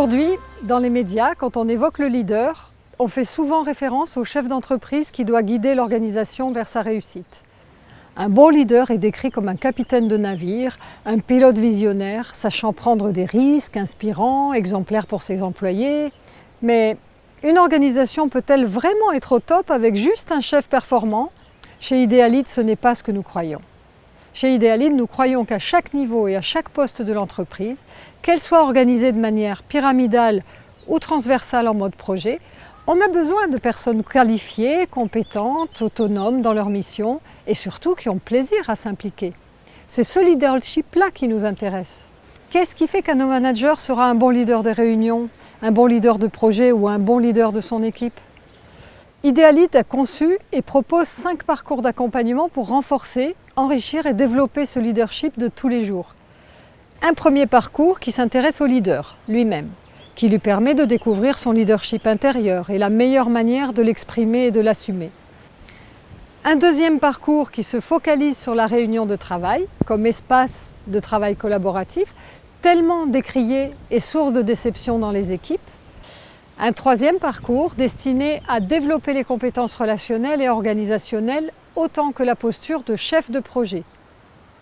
Aujourd'hui, dans les médias, quand on évoque le leader, on fait souvent référence au chef d'entreprise qui doit guider l'organisation vers sa réussite. Un bon leader est décrit comme un capitaine de navire, un pilote visionnaire, sachant prendre des risques, inspirant, exemplaire pour ses employés. Mais une organisation peut-elle vraiment être au top avec juste un chef performant? Chez Idealite, ce n'est pas ce que nous croyons. Chez Idealite, nous croyons qu'à chaque niveau et à chaque poste de l'entreprise, qu'elle soit organisée de manière pyramidale ou transversale en mode projet, on a besoin de personnes qualifiées, compétentes, autonomes dans leur mission et surtout qui ont plaisir à s'impliquer. C'est ce leadership-là qui nous intéresse. Qu'est-ce qui fait qu'un manager sera un bon leader des réunions, un bon leader de projet ou un bon leader de son équipe? Idealite a conçu et propose 5 parcours d'accompagnement pour renforcer, enrichir et développer ce leadership de tous les jours. Un premier parcours qui s'intéresse au leader lui-même, qui lui permet de découvrir son leadership intérieur et la meilleure manière de l'exprimer et de l'assumer. Un deuxième parcours qui se focalise sur la réunion de travail comme espace de travail collaboratif, tellement décrié et source de déception dans les équipes. Un troisième parcours destiné à développer les compétences relationnelles et organisationnelles autant que la posture de chef de projet.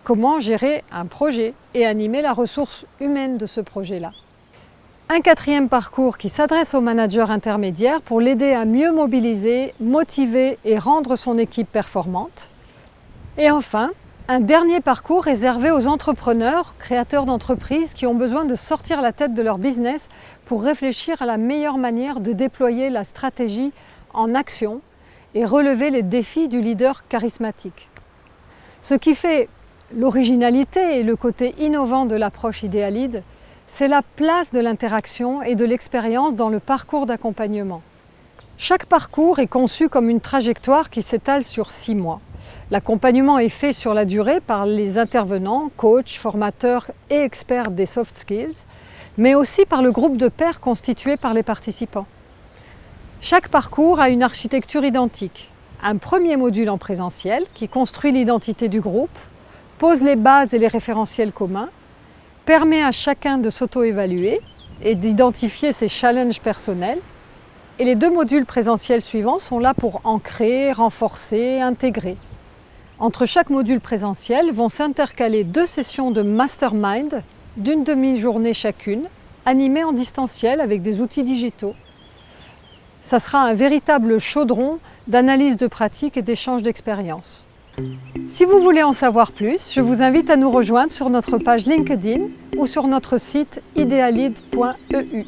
Comment gérer un projet et animer la ressource humaine de ce projet-là. Un quatrième parcours qui s'adresse au manager intermédiaire pour l'aider à mieux mobiliser, motiver et rendre son équipe performante. Et enfin, un dernier parcours réservé aux entrepreneurs, créateurs d'entreprises qui ont besoin de sortir la tête de leur business pour réfléchir à la meilleure manière de déployer la stratégie en action et relever les défis du leader charismatique. Ce qui fait l'originalité et le côté innovant de l'approche Idealite, c'est la place de l'interaction et de l'expérience dans le parcours d'accompagnement. Chaque parcours est conçu comme une trajectoire qui s'étale sur 6 mois. L'accompagnement est fait sur la durée par les intervenants, coachs, formateurs et experts des soft skills, mais aussi par le groupe de pairs constitué par les participants. Chaque parcours a une architecture identique. Un premier module en présentiel qui construit l'identité du groupe, pose les bases et les référentiels communs, permet à chacun de s'auto-évaluer et d'identifier ses challenges personnels. Et les 2 modules présentiels suivants sont là pour ancrer, renforcer, intégrer. Entre chaque module présentiel vont s'intercaler 2 sessions de mastermind d'une demi-journée chacune, animées en distanciel avec des outils digitaux. Ça sera un véritable chaudron d'analyse de pratique et d'échange d'expériences. Si vous voulez en savoir plus, je vous invite à nous rejoindre sur notre page LinkedIn ou sur notre site idealite.eu.